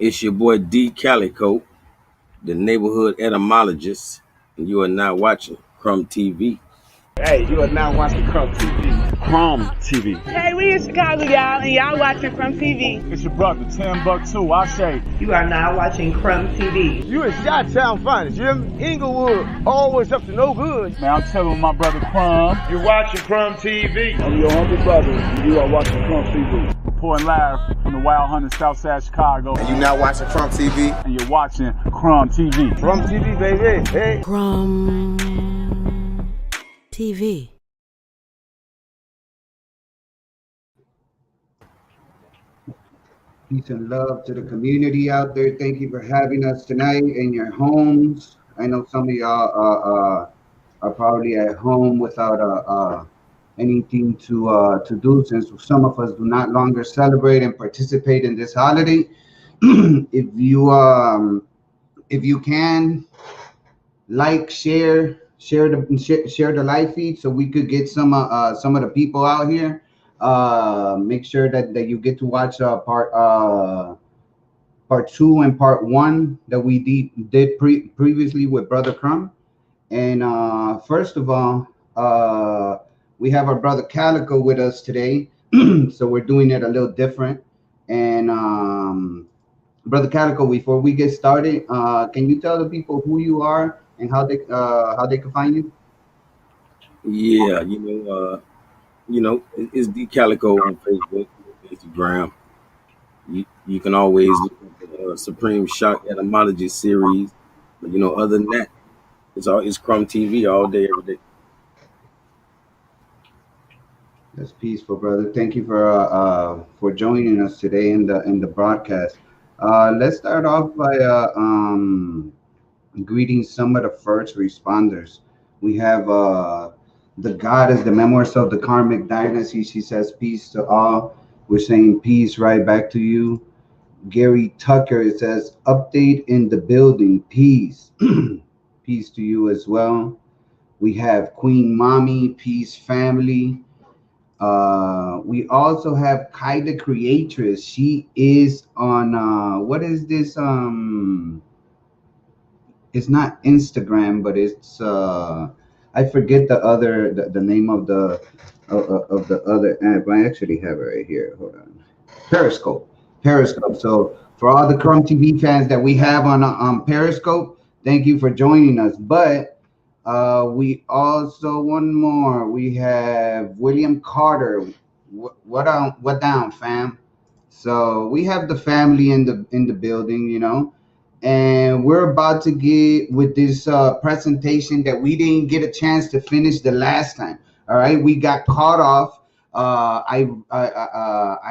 It's your boy D Calico, the neighborhood etymologist, and you are now watching Crumb TV. Hey, you are now watching Crumb TV. Crumb TV. Hey, we in Chicago, y'all, and y'all watching Crumb TV. It's your brother, Timbuktu. I say. You are now watching Crumb TV. You in Chi-Town finest, you hear me? Inglewood, always up to no good. Man, I'm telling my brother Crumb. You're watching Crumb TV. I'm your humble brother, and you are watching Crumb TV. Reporting live from the Wild Hunter Southside Chicago. And you now watching Crumb TV. And you're watching Crumb TV. Crumb TV, baby. Hey. Crumb TV. Peace and love to the community out there. Thank you for having us tonight in your homes. I know some of y'all are probably at home without anything to do, since some of us do not longer celebrate and participate in this holiday. If you can, like, share the live feed so we could get some of the people out here. Make sure that you get to watch part 2 and part 1 that we did previously with Brother Crumb. And first of all, we have our brother Calico with us today, so we're doing it a little different. And Brother Calico, before we get started, can you tell the people who you are and how they can find you? Yeah, it's D Calico on Facebook, Instagram. You can always look at the Supreme Shock Etymology series. But other than that, it's Crumb TV all day, every day. That's peaceful, brother. Thank you for joining us today in the broadcast. Let's start off by greeting some of the first responders. We have the goddess, the memoirs of the Karmic Dynasty. She says peace to all. We're saying peace right back to you. Gary Tucker, it says update in the building. Peace. Peace to you as well. We have Queen Mommy, peace family. We also have Kai the Creatress. She is on what is this? It's not Instagram, but it's I forget the name of the other app. I actually have it right here. Hold on. Periscope. So for all the Crumb TV fans that we have on Periscope, thank you for joining us. But we also, one more, we have William Carter. What down, fam? So we have the family in the building, and we're about to get with this presentation that we didn't get a chance to finish the last time. All right, we got caught off. I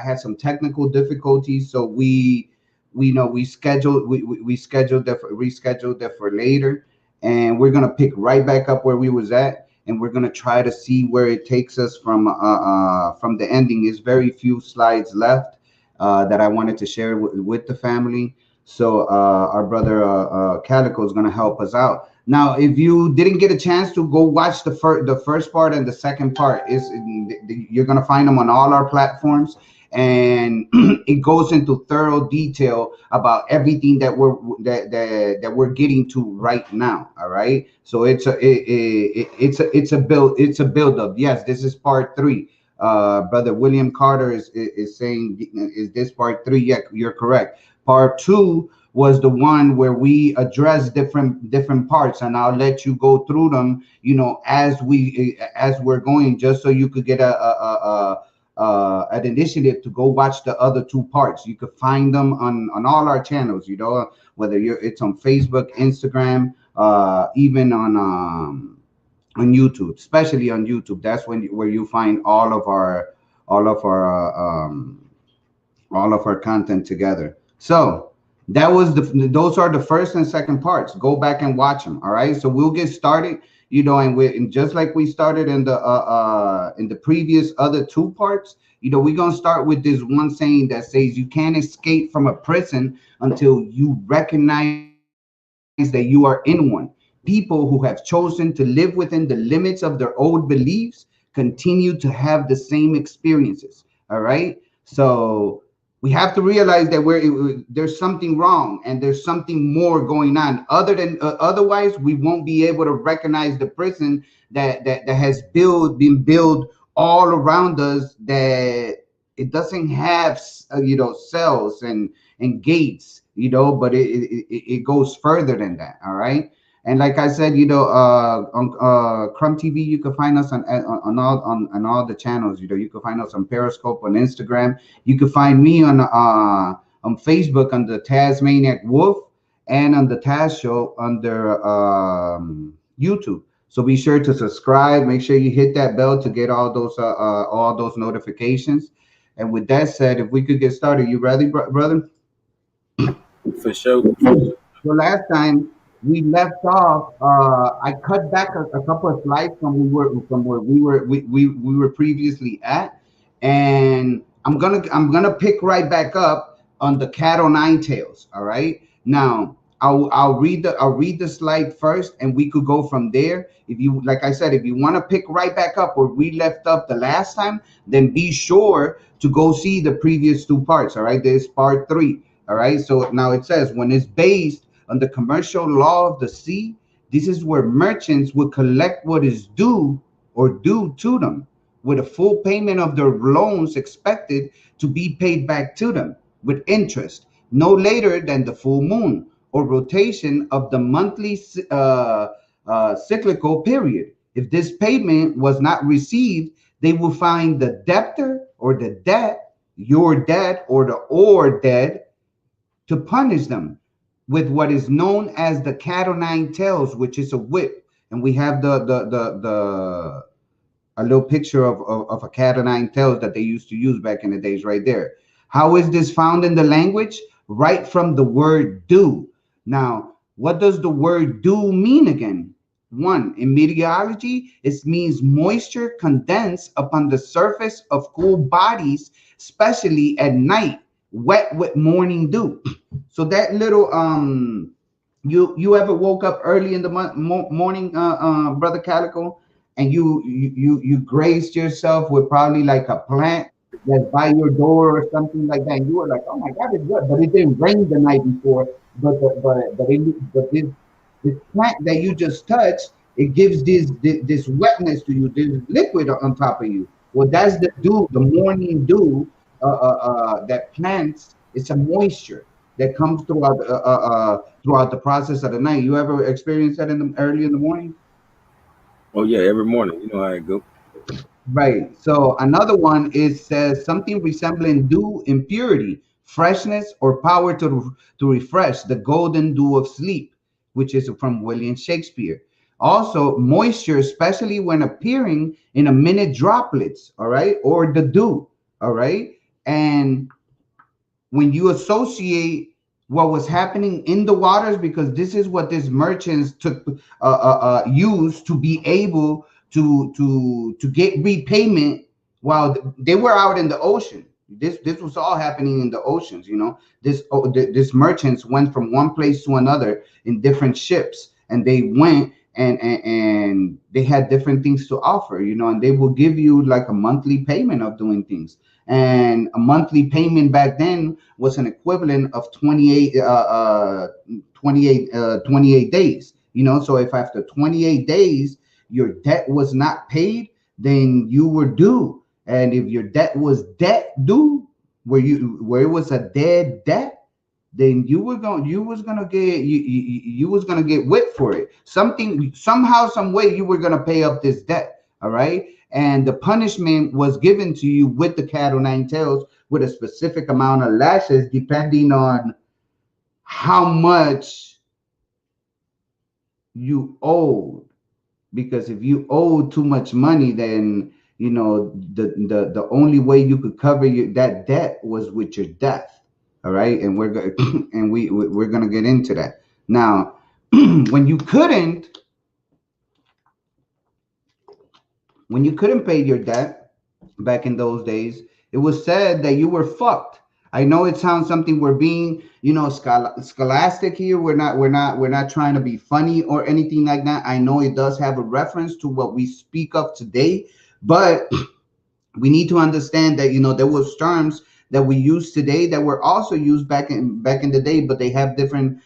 had some technical difficulties, so we rescheduled that for later, and we're gonna pick right back up where we was at, and we're gonna try to see where it takes us from the ending. There's very few slides left that I wanted to share with the family. So our brother Calico is going to help us out. Now, if you didn't get a chance to go watch the first part and the second part, you're going to find them on all our platforms, and it goes into thorough detail about everything that we're getting to right now. All right, so it's a build up. Yes, this is part 3. Brother William Carter is saying, is this part 3? Yeah, you're correct. Part 2 was the one where we address different parts, and I'll let you go through them, as we're going, just so you could get an initiative to go watch the other 2 parts. You could find them on all our channels, whether it's on Facebook, Instagram, even on YouTube, especially on YouTube. That's where you find all of our content together. So those are the first and second parts. Go back and watch them. All right. So we'll get started, and just like we started in the previous other 2 parts, we're gonna start with this one saying that says you can't escape from a prison until you recognize that you are in one. People who have chosen to live within the limits of their old beliefs continue to have the same experiences. All right. So We have to realize that there's something wrong and there's something more going on. Other than otherwise, we won't be able to recognize the prison that has been built all around us. That it doesn't have cells and gates, but it goes further than that. All right. And like I said, on Crumb TV, you can find us on all the channels. You can find us on Periscope, on Instagram. You can find me on Facebook under Tasmaniac Wolf, and on the Taz Show under YouTube. So be sure to subscribe. Make sure you hit that bell to get all those notifications. And with that said, if we could get started, you ready, brother? For sure. So last time we left off, I cut back a couple of slides from where we were previously at, and I'm gonna pick right back up on the cat o' nine tails. All right. Now I'll read the slide first, and we could go from there. If you, like I said, if you want to pick right back up where we left up the last time, then be sure to go see the previous two parts. All right. This is part 3. All right. So now it says, when it's based on the commercial law of the sea, this is where merchants would collect what is due or due to them, with a full payment of their loans expected to be paid back to them with interest no later than the full moon or rotation of the monthly cyclical period. If this payment was not received, they will find the debtor or the debt, your debt or dead, to punish them with what is known as the cat o' nine tails, which is a whip. And we have a little picture of a cat o' nine tails that they used to use back in the days right there. How is this found in the language? Right from the word dew. Now, what does the word dew mean again? One, in meteorology, it means moisture condensed upon the surface of cool bodies, especially at night, wet with morning dew. So that little you ever woke up early in the morning, brother Calico, and you grazed yourself with probably like a plant that's by your door or something like that, and you were like, oh my God, it's good, but it didn't rain the night before, but this plant that you just touched, it gives this wetness to you, this liquid on top of you. Well, that's the dew, the morning dew that plants. It's a moisture that comes throughout the process of the night. You ever experience that early in the morning? Oh yeah, every morning. You know how it go. Right. So another one is says something resembling dew, impurity, freshness, or power to refresh, the golden dew of sleep, which is from William Shakespeare. Also, moisture, especially when appearing in a minute droplets, all right, or the dew, all right. And when you associate what was happening in the waters, because this is what these merchants took used to be able to get repayment while they were out in the ocean. This was all happening in the oceans. This merchants went from one place to another in different ships, and they went and they had different things to offer, and they will give you like a monthly payment of doing things. And a monthly payment back then was an equivalent of 28 days. So if after 28 days your debt was not paid, then you were due. And if your debt was debt due, where it was a dead debt, then you was gonna get whipped for it. Somehow, some way, you were gonna pay up this debt. All right. And the punishment was given to you with the cat o' nine tails, with a specific amount of lashes, depending on how much you owed. Because if you owed too much money, then the only way you could cover that debt was with your death. All right, and we're gonna get into that now. When you couldn't pay your debt back in those days, it was said that you were fucked. I know it sounds something we're being, scholastic here. We're not trying to be funny or anything like that. I know it does have a reference to what we speak of today, but we need to understand that there was terms that we use today that were also used back in the day, but they have different,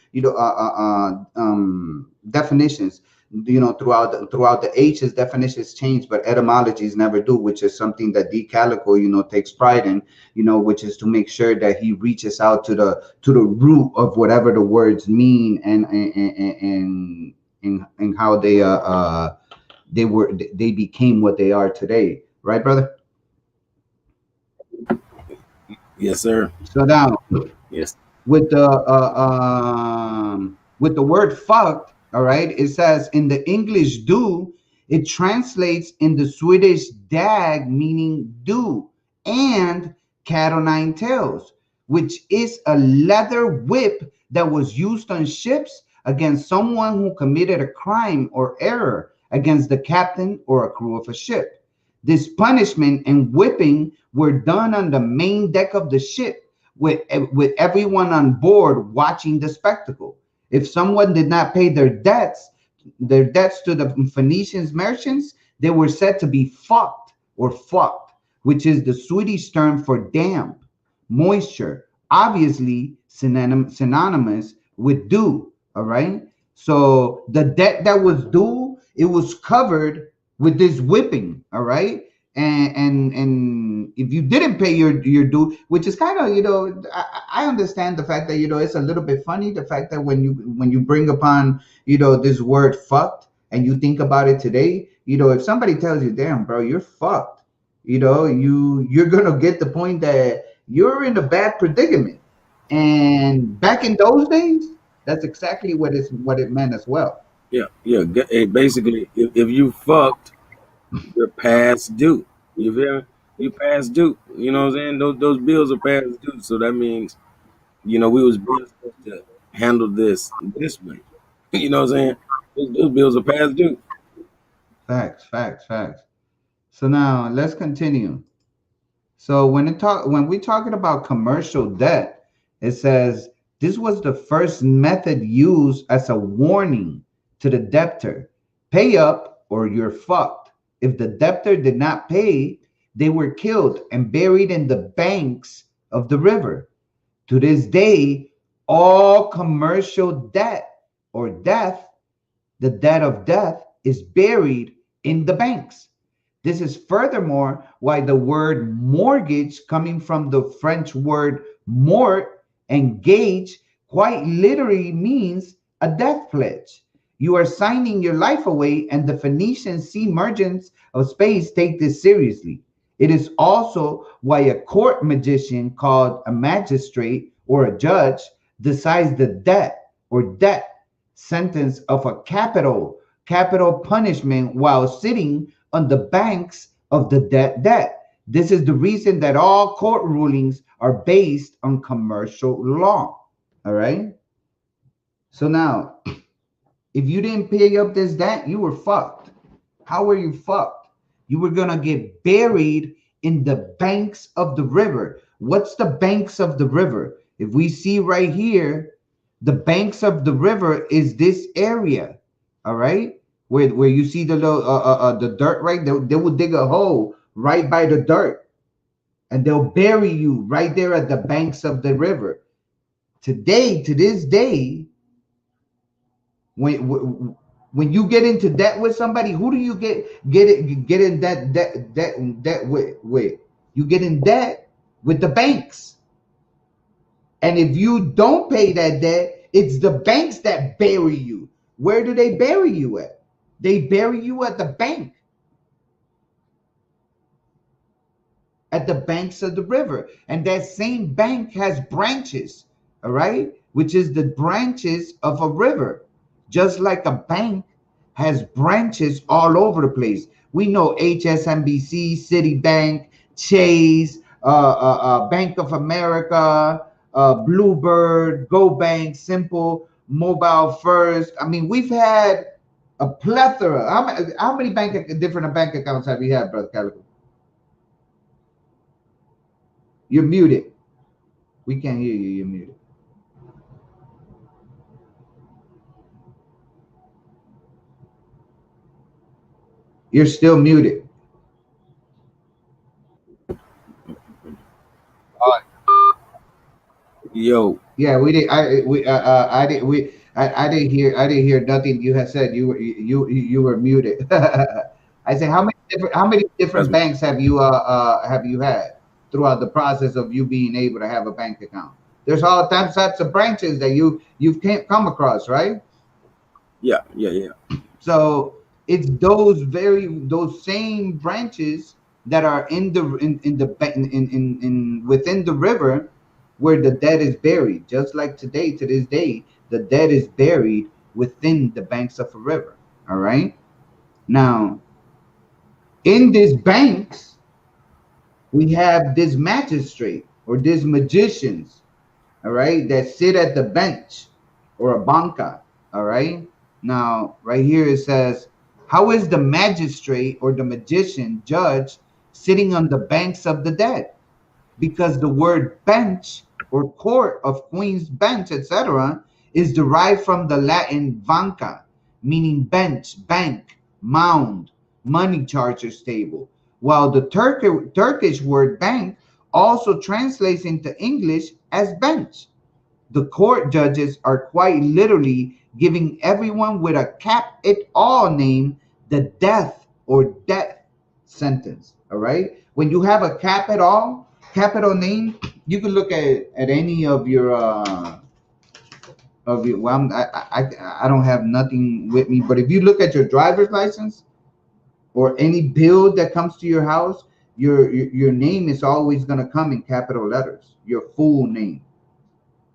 definitions. Throughout the ages, definitions change, but etymologies never do, which is something that D. Calico, takes pride in, which is to make sure that he reaches out to the root of whatever the words mean, and how they became what they are today, right, brother? Yes, sir. So now, Yes. with the word fucked, all right, it says in the English do, it translates in the Swedish dag, meaning do, and cat o' nine tails, which is a leather whip that was used on ships against someone who committed a crime or error against the captain or a crew of a ship. This punishment and whipping were done on the main deck of the ship, with everyone on board watching the spectacle. If someone did not pay their debts to the Phoenicians merchants, they were said to be fucked, which is the Swedish term for damp, moisture, obviously synonymous with dew. All right. So the debt that was due, it was covered with this whipping. All right. And if you didn't pay your due, which is kind of, I understand the fact that, it's a little bit funny, the fact that when you bring upon, this word fucked, and you think about it today, if somebody tells you, damn bro, you're fucked, you're gonna get the point that you're in a bad predicament. And back in those days, that's exactly what it meant as well. Yeah. Yeah. Hey, basically, if you fucked, you're past due. You feel me? You past due. You know what I'm saying? Those bills are past due. So that means, we was being supposed to handle this way. You know what I'm saying? Those bills are past due. Facts. So now let's continue. So when we're talking about commercial debt, it says this was the first method used as a warning to the debtor: pay up or you're fucked. If the debtor did not pay, they were killed and buried in the banks of the river. To this day, all commercial debt or death, the debt of death, is buried in the banks. This is furthermore why the word mortgage, coming from the French word mort and gage, quite literally means a death pledge. You are signing your life away, and the Phoenician sea merchants of space take this seriously. It is also why a court magician called a magistrate or a judge decides the debt sentence of a capital punishment while sitting on the banks of the debt. This is the reason that all court rulings are based on commercial law. All right. So now, if you didn't pay up this debt, you were fucked. How were you fucked? You were gonna get buried in the banks of the river. What's the banks of the river? If we see right here, the banks of the river is this area. All right, where you see the little the dirt, right? They will dig a hole right by the dirt, and they'll bury you right there at the banks of the river. Today, to this day, when you get into debt with somebody, who do you get in debt with? You get in debt with the banks. And if you don't pay that debt, it's the banks that bury you. Where do they bury you at? They bury you at the bank, at the banks of the river. And that same bank has branches, all right, which is the branches of a river. Just like a bank has branches all over the place. We know HSMBC, Citibank, Chase, Bank of America, Bluebird, Go Bank, Simple, Mobile First. I mean, we've had a plethora. How many different bank accounts have you had, Brother Calico? You're muted. We can't hear you. You're muted. You're still muted. Yo, Yeah, we did. I did. I didn't hear nothing you had said. You were muted. I said, how many that's different banks have you had throughout the process of you being able to have a bank account? There's all types of branches that you've can't come across, right? yeah. So it's those same branches that are in the in within the river where the dead is buried. Just like today, to this day, the dead is buried within the banks of a river. All right. Now, in these banks, we have this magistrate or these magicians, all right, that sit at the bench or a banca, all right. Now, right here it says, how is the magistrate or the magician judge sitting on the banks of the dead? Because the word bench or court of Queen's Bench, etc., is derived from the Latin banca, meaning bench, bank, mound, money charger's table, while the Turkish word bank also translates into English as bench. The court judges are quite literally giving everyone with a cap it all name the death or death sentence. All right. When you have a capital name, you can look at any of your. Well, I don't have nothing with me, but if you look at your driver's license or any bill that comes to your house, your name is always gonna come in capital letters. Your full name.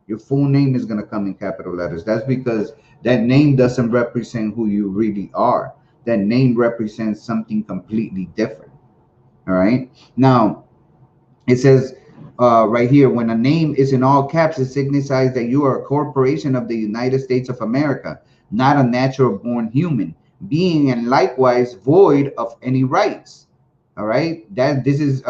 Your full name is going to come in capital letters. That's because that name doesn't represent who you really are. That name represents something completely different. All right. Now, it says right here, when a name is in all caps, it signifies that you are a corporation of the United States of America, not a natural born human being, and likewise void of any rights. All right. That this is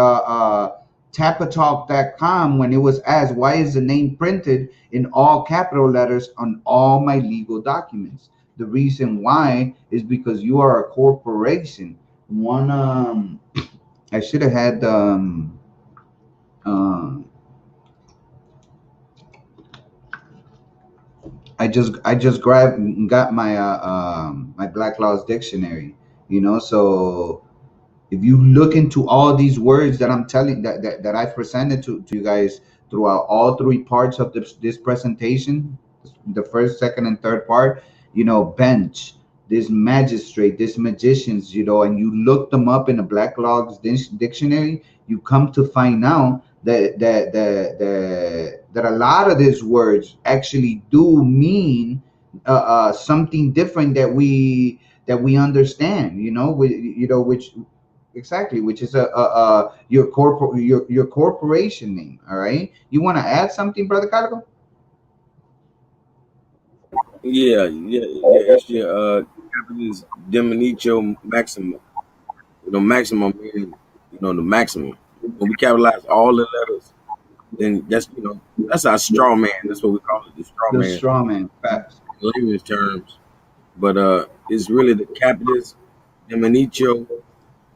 tapatalk.com when it was asked, why is the name printed in all capital letters on all my legal documents? The reason why is because you are a corporation. One I should have had um I just got my my Black Laws dictionary, so if you look into all these words that I'm telling that I've presented to you guys throughout all three parts of this presentation, the first, second, and third part, bench, this magistrate, this magicians, and you look them up in the Black Logs dictionary, you come to find out that a lot of these words actually do mean something different that we understand, which exactly, which is your corporation name. All right. You want to add something, brother Calico? Yeah. It's your capitalist Dominicio Maximum. Maximum meaning, the maximum. When we capitalize all the letters, then that's our straw man. That's what we call it, the straw The man, strawman. Facts. in layman's terms. But it's really the capitalist Dominicio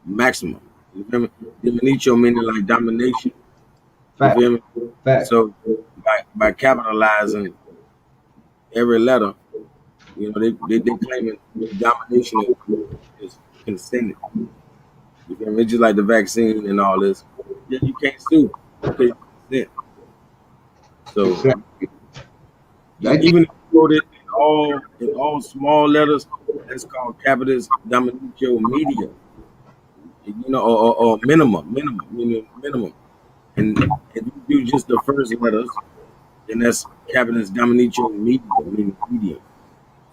Maximum. You feel me? Dominicio meaning like domination. You Fact. feel me? Fact. So by capitalizing every letter, they claiming domination is consented. You feel me? It's just like the vaccine and all this. Yeah, you can't sue because you consent. So Exactly. I think even if you wrote it in all small letters, that's called capitalist dominatio media. Or minimum. And if you do just the first letters, then that's capitalist dominatio media, meaning medium.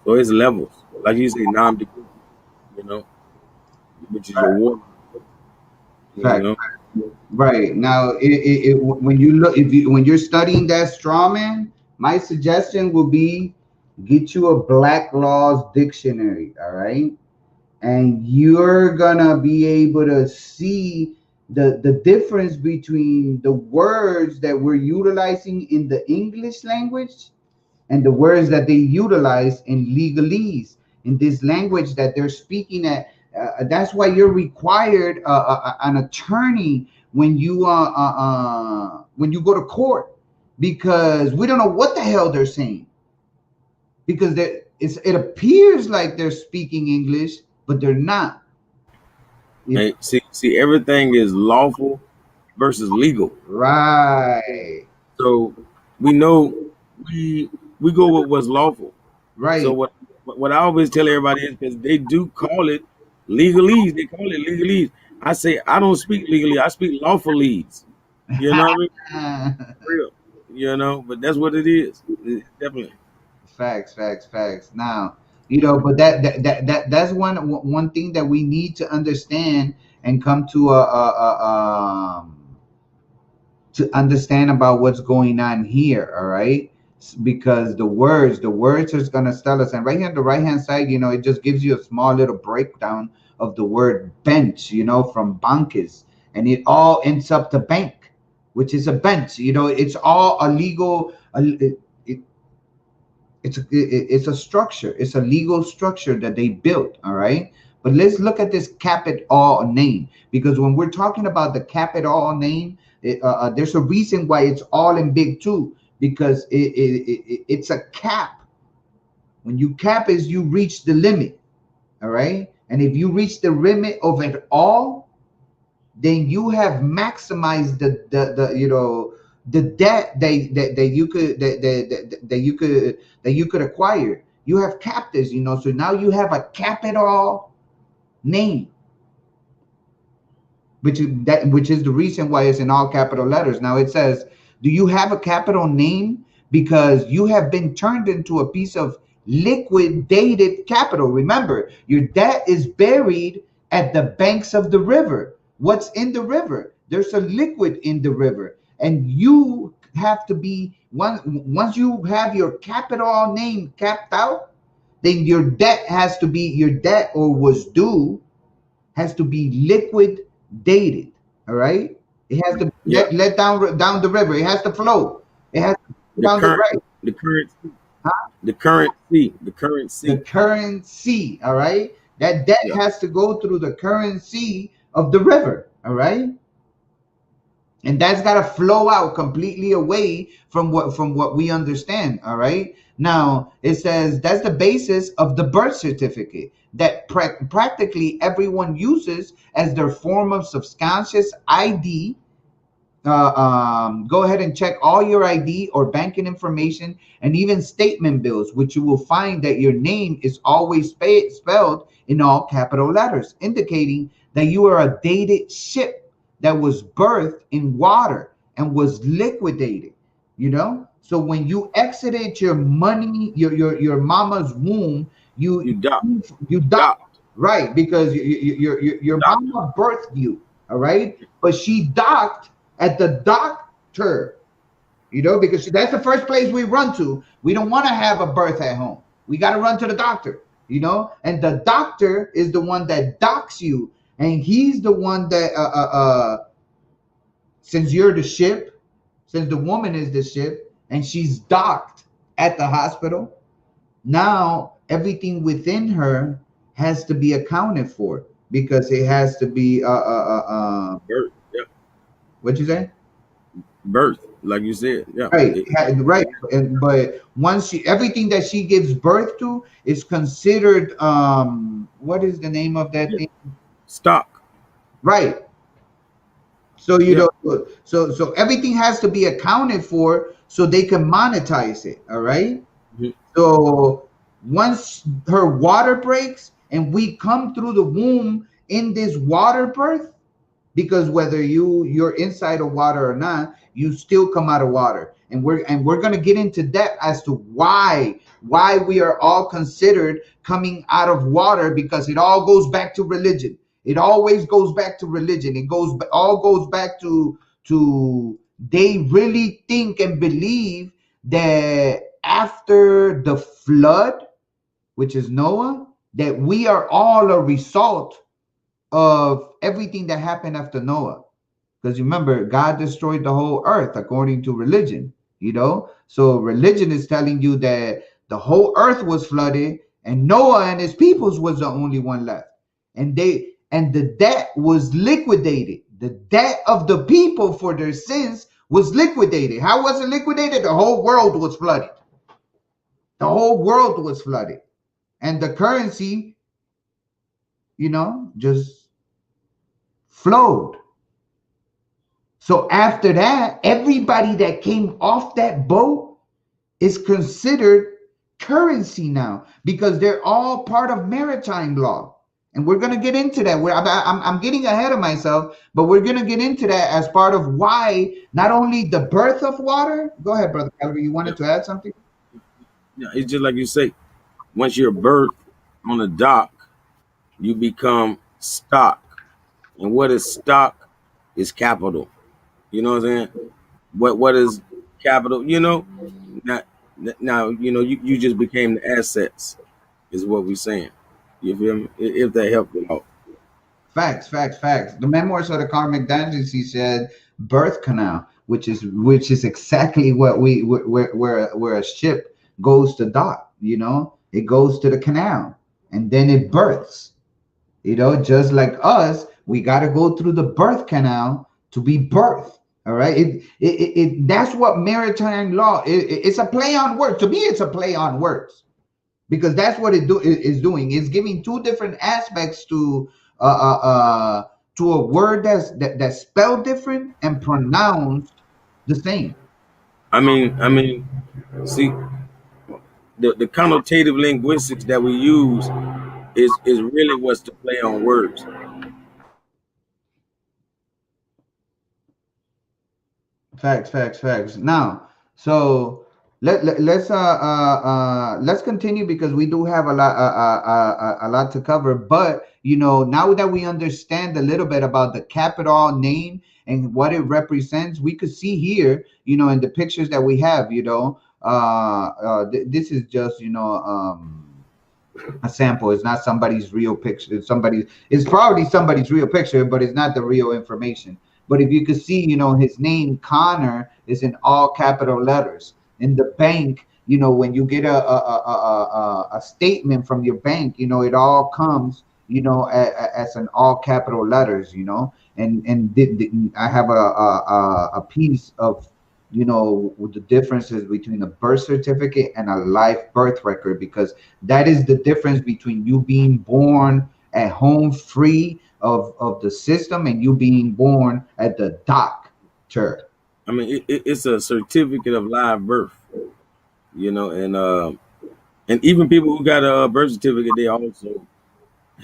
So it's levels, like you say, degree, you know, which is your water, you fact. know. Right now, when you look, when you're studying that strawman, my suggestion would be get you a Black Laws dictionary. All right, and you're gonna be able to see the difference between the words that we're utilizing in the English language and the words that they utilize in legalese, in this language that they're speaking at. That's why you're required an attorney when you go to court, because we don't know what the hell they're saying. Because it appears like they're speaking English, but they're not. Hey, see, everything is lawful versus legal. Right. So we know we go with what's lawful. Right. So what I always tell everybody is, because they do call it legalese. They call it legalese. I say I don't speak legally. I speak lawfulese. You know what I mean? Real. You know, but that's what it is. Definitely. Facts. Now, but that's one thing that we need to understand and come to understand about what's going on here. All right, because the words is gonna tell us. And right here on the right hand side, it just gives you a small little breakdown of the word bench, from bankes, and it all ends up to bank, which is a bench. It's all a legal. It's a structure. It's a legal structure that they built. All right. But let's look at this capital name, because when we're talking about the capital name, there's a reason why it's all in big too, because it's a cap. When you cap is you reach the limit. All right. And if you reach the limit of it all, then you have maximized the debt that you could acquire. You have captives, so now you have a capital name, which is the reason why it's in all capital letters. Now it says, do you have a capital name? Because you have been turned into a piece of liquidated capital. Remember, your debt is buried at the banks of the river. What's in the river? There's a liquid in the river, and you have to be once you have your capital name capped out, then your debt or was due has to be liquidated. All right, it has to let down the river. It has to flow. It has to go down the right. The currency. All right, that debt has to go through the currency of the river. All right. And that's got to flow out completely away from what we understand. All right. Now it says that's the basis of the birth certificate that practically everyone uses as their form of subconscious ID. Go ahead and check all your ID or banking information and even statement bills, which you will find that your name is always spelled in all capital letters, indicating that you are a dated ship that was birthed in water and was liquidated. So when you exited your money, your mama's womb, you docked, right? Because your mama birthed you, all right? But she docked at the doctor, because that's the first place we run to. We don't want to have a birth at home. We got to run to the doctor, and the doctor is the one that docks you. And he's the one that, since you're the ship, since the woman is the ship, and she's docked at the hospital, now everything within her has to be accounted for, because it has to be birth. Yeah. What'd you say? Birth, like you said. Yeah. Right. But once everything that she gives birth to is considered, what is the name of that thing? Stock. Right. So so everything has to be accounted for so they can monetize it. All right. Mm-hmm. So once her water breaks and we come through the womb in this water birth, because whether you're inside of water or not, you still come out of water. And we're gonna get into depth as to why we are all considered coming out of water, because it all goes back to religion. It always goes back to religion. It all goes back to they really think and believe that after the flood, which is Noah, that we are all a result of everything that happened after Noah. Because remember, God destroyed the whole earth according to religion, So religion is telling you that the whole earth was flooded and Noah and his peoples was the only one left. And the debt was liquidated. The debt of the people for their sins was liquidated. How was it liquidated? The whole world was flooded. The whole world was flooded. And the currency, just flowed. So after that, everybody that came off that boat is considered currency now because they're all part of maritime law. And we're going to get into that. I'm getting ahead of myself, but we're going to get into that as part of why not only the birth of water. Go ahead, Brother Calvary. You wanted to add something? Yeah, it's just like you say. Once you're birthed on the dock, you become stock. And what is stock is capital. You know what I'm saying? What is capital? Now you just became the assets, is what we're saying. You feel me? If that helped you out. Facts. The memoirs of the Karmic Dungeons, he said, birth canal, which is exactly what where a ship goes to dock. It goes to the canal, and then it births. Just like us, we got to go through the birth canal to be birthed. All right. That's what maritime law it's a play on words. To me, it's a play on words because that's what it is doing. It's giving two different aspects to a word that's spelled different and pronounced the same. I mean, see, the connotative linguistics that we use is really what's to play on words. Facts. Now, so let's continue because we do have a lot to cover. But now that we understand a little bit about the capital name and what it represents, we could see here, in the pictures that we have, this is just a sample. It's not somebody's real picture. It's probably somebody's real picture, but it's not the real information. But if you could see, his name, Connor, is in all capital letters. In the bank, when you get a statement from your bank, it all comes, as in all capital letters, and I have a piece of, the differences between a birth certificate and a life birth record, because that is the difference between you being born at home free of the system and you being born at the doctor. I mean, it's a certificate of live birth, and even people who got a birth certificate, they also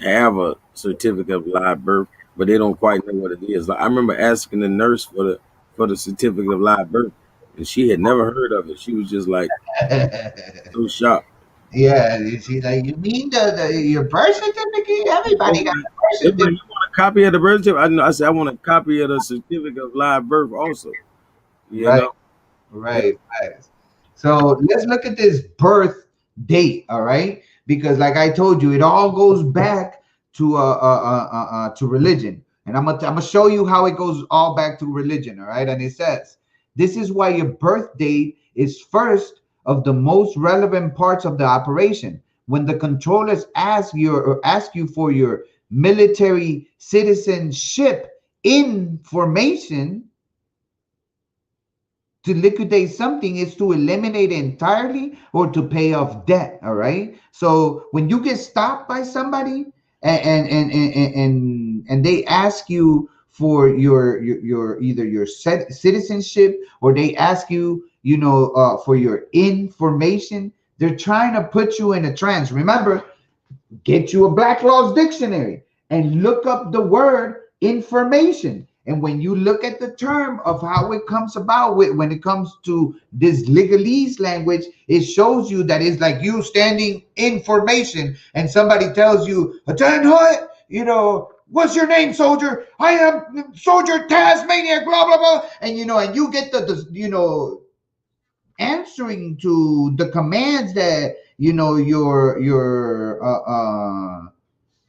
have a certificate of live birth, but they don't quite know what it is. Like, I remember asking the nurse for the certificate of live birth, and she had never heard of it. She was just like so shocked. Yeah, she's like, you mean your birth certificate? Everybody got a birth They're like, certificate. you want a copy of the birth certificate? I said, I want a copy of the certificate of live birth also. Right. So let's look at this birth date, all right? Because like I told you, it all goes back to religion. And I'm gonna show you how it goes all back to religion, all right? And it says, this is why your birth date is first of the most relevant parts of the operation. When the controllers ask you for your military citizenship information to liquidate something, is to eliminate it entirely or to pay off debt. All right. So when you get stopped by somebody and they ask you for your either your citizenship, or they ask you for your information, they're trying to put you in a trance. Remember, get you a Black Laws dictionary and look up the word information. And when you look at the term of how it comes about when it comes to this legalese language, it shows you that it's like you standing information and somebody tells you, attend what? What's your name, soldier? I am Soldier Tasmaniac, blah, blah, blah. And, and you get the answering to the commands that,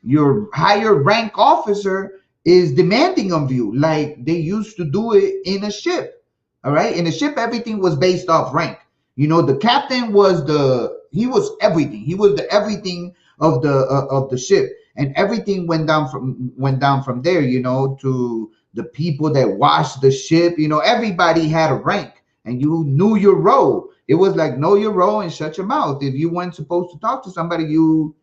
your higher rank officer is demanding of you, like they used to do it in a ship. All right. In a ship, everything was based off rank. The captain was everything. He was the everything of the ship, and everything went down from there, to the people that washed the ship. Everybody had a rank, and you knew your role. It was like, know your role and shut your mouth. If you weren't supposed to talk to somebody, you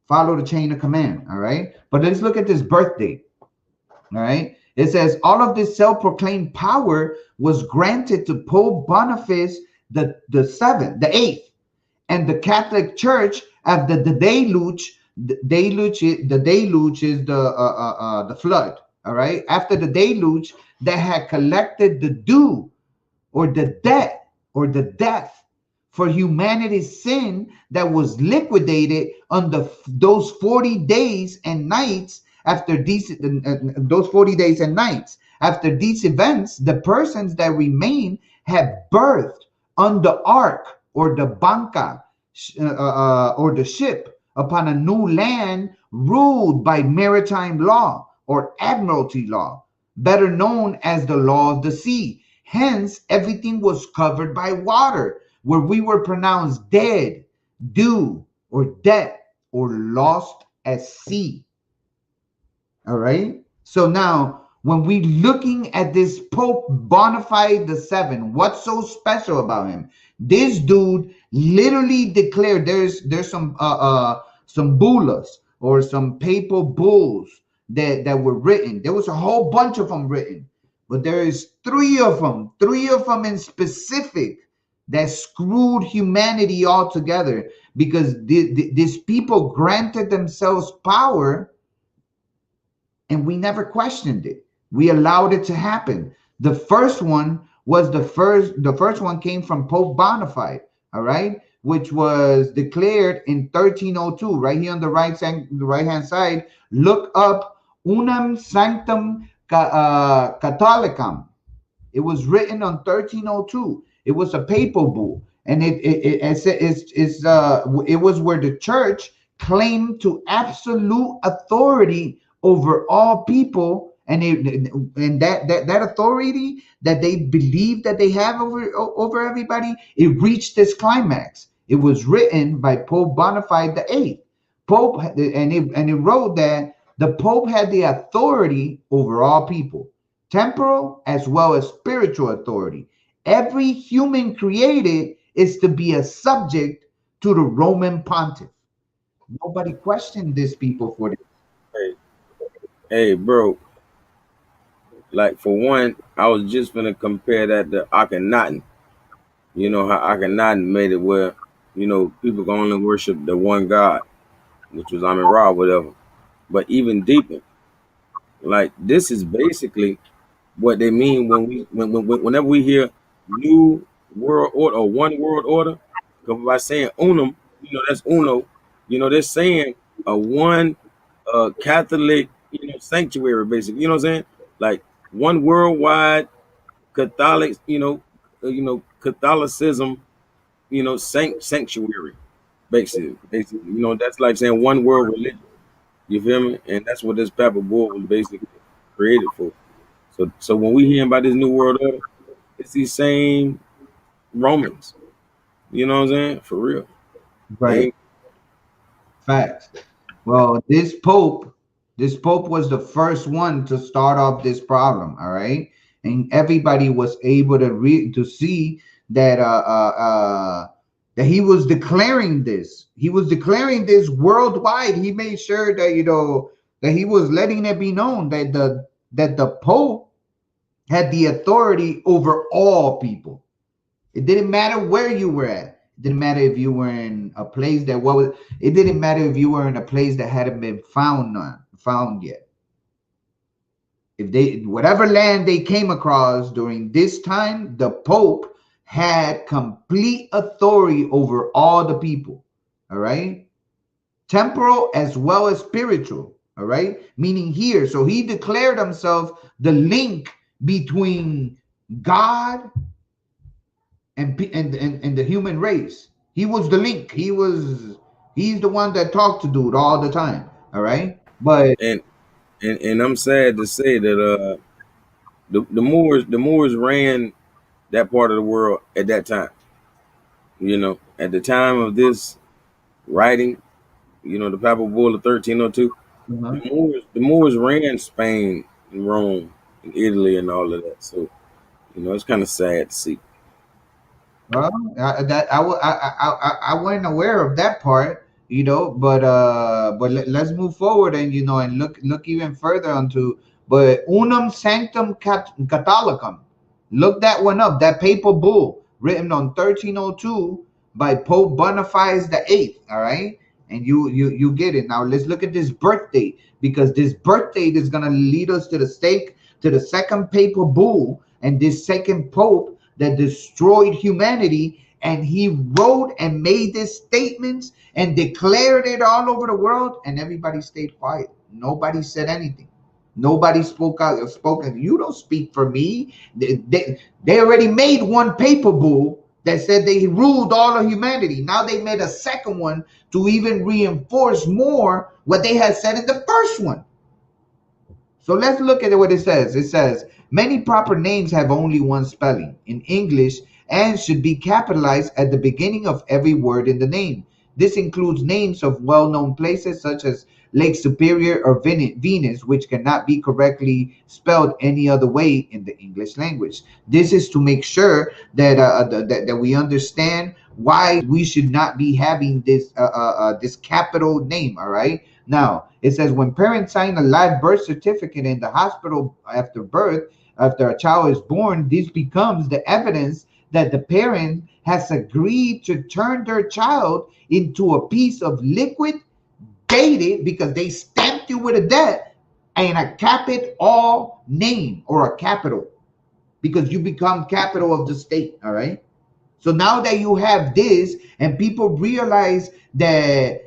follow the chain of command. All right. But let's look at this birthday. All right. It says all of this self-proclaimed power was granted to Pope Boniface the seventh, the eighth, and the Catholic Church after the deluge. The deluge is the flood. All right. After the deluge, that had collected the due or the debt or the death for humanity's sin that was liquidated on those 40 days and nights. After those 40 days and nights, after these events, the persons that remain had birthed on the ark or the banca or the ship upon a new land ruled by maritime law or admiralty law, better known as the law of the sea. Hence, everything was covered by water, where we were pronounced dead, due, or dead, or lost at sea. All right. So now, when we looking at this Pope Boniface VII, what's so special about him? This dude literally declared there's some bullas or some papal bulls that were written. There was a whole bunch of them written, but there is three of them in specific that screwed humanity all together, because these people granted themselves power. And we never questioned it. We allowed it to happen. The first one came from Pope Boniface, all right, which was declared in 1302. Right here on the right hand side, look up Unam Sanctum Catholicam. It was written on 1302. It was a papal bull, and it was where the church claimed to absolute authority over all people, and that authority that they believe that they have over everybody, it reached this climax. It was written by Pope Boniface VIII. Pope, and it wrote that the Pope had the authority over all people, temporal as well as spiritual authority. Every human created is to be a subject to the Roman Pontiff. Nobody questioned these people for this. Hey, bro. Like, for one, I was just gonna compare that to Akhenaten. You know how Akhenaten made it where, people can only worship the one God, which was Amin Ra, whatever. But even deeper, like, this is basically what they mean whenever we hear new world order or one world order. Because by saying unum, that's uno. They're saying a one Catholic, sanctuary, basically. You know what I'm saying? Like, one worldwide Catholic, Catholicism, sanctuary, basically. That's like saying one world religion. You feel me? And that's what this Papa Bull was basically created for. So when we hear about this new world order, it's these same Romans. You know what I'm saying? For real. Right. Facts. Well, this Pope was the first one to start off this problem. All right. And everybody was able to see that that he was declaring this. He was declaring this worldwide. He made sure that that he was letting it be known that the Pope had the authority over all people. It didn't matter where you were at. It didn't matter if you were in a place it didn't matter if you were in a place that hadn't been found yet. If whatever land they came across during this time, the Pope had complete authority over all the people. All right. Temporal as well as spiritual. All right. Meaning here. So he declared himself the link between God and the human race. He was the link. He's the one that talked to dude all the time. All right. But And I'm sad to say that the Moors ran that part of the world at that time. At the time of this writing, the Papal Bull of 1302, the Moors ran Spain, in Rome, in Italy, and all of that. So it's kind of sad to see. Well, that I wasn't aware of that part, but let's move forward and and look even further onto but Unum Sanctum Catholicum. Look that one up. That papal bull written on 1302 by Pope Boniface the Eighth. All right, and you get it now. Let's look at this birthday because this birthday is gonna lead us to the stake to the second papal bull and this second pope that destroyed humanity, and he wrote and made these statements and declared it all over the world, and everybody stayed quiet. Nobody said anything. Nobody spoke out. You don't speak for me. They already made one paper bull that said they ruled all of humanity. Now they made a second one to even reinforce more what they had said in the first one. So let's look at what it says. It says, many proper names have only one spelling in English and should be capitalized at the beginning of every word in the name. This includes names of well-known places such as Lake Superior or Venus, which cannot be correctly spelled any other way in the English language. This is to make sure that that we understand why we should not be having this this capital name. All right. Now, it says when parents sign a live birth certificate in the hospital after birth, after a child is born, this becomes the evidence that the parent has agreed to turn their child into a piece of liquid dated because they stamped you with a debt and a capital name or a capital because you become capital of the state. All right. So now that you have this and people realize that's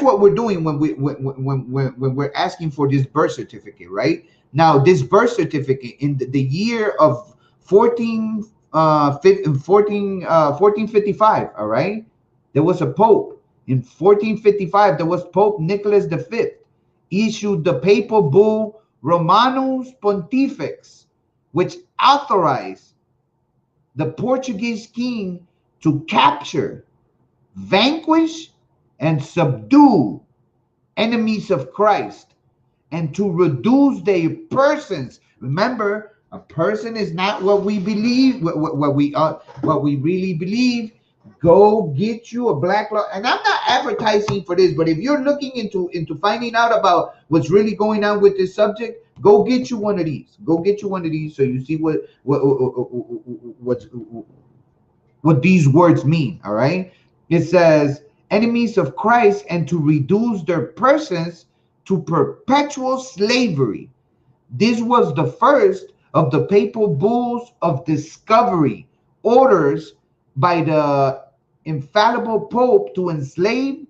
what we're doing when we're asking for this birth certificate, right? Now, this birth certificate in the year of 1455, all right, there was a pope. In 1455, there was Pope Nicholas V issued the papal bull Romanus Pontifex, which authorized the Portuguese king to capture, vanquish, and subdue enemies of Christ and to reduce their persons. Remember, a person is not what we believe, what we really believe. Go get you a black law. And I'm not advertising for this, but if you're looking into finding out about what's really going on with this subject, go get you one of these. Go get you one of these so you see what these words mean. All right. It says enemies of Christ and to reduce their persons to perpetual slavery. This was the first of the papal bulls of discovery, orders by the infallible pope to enslave,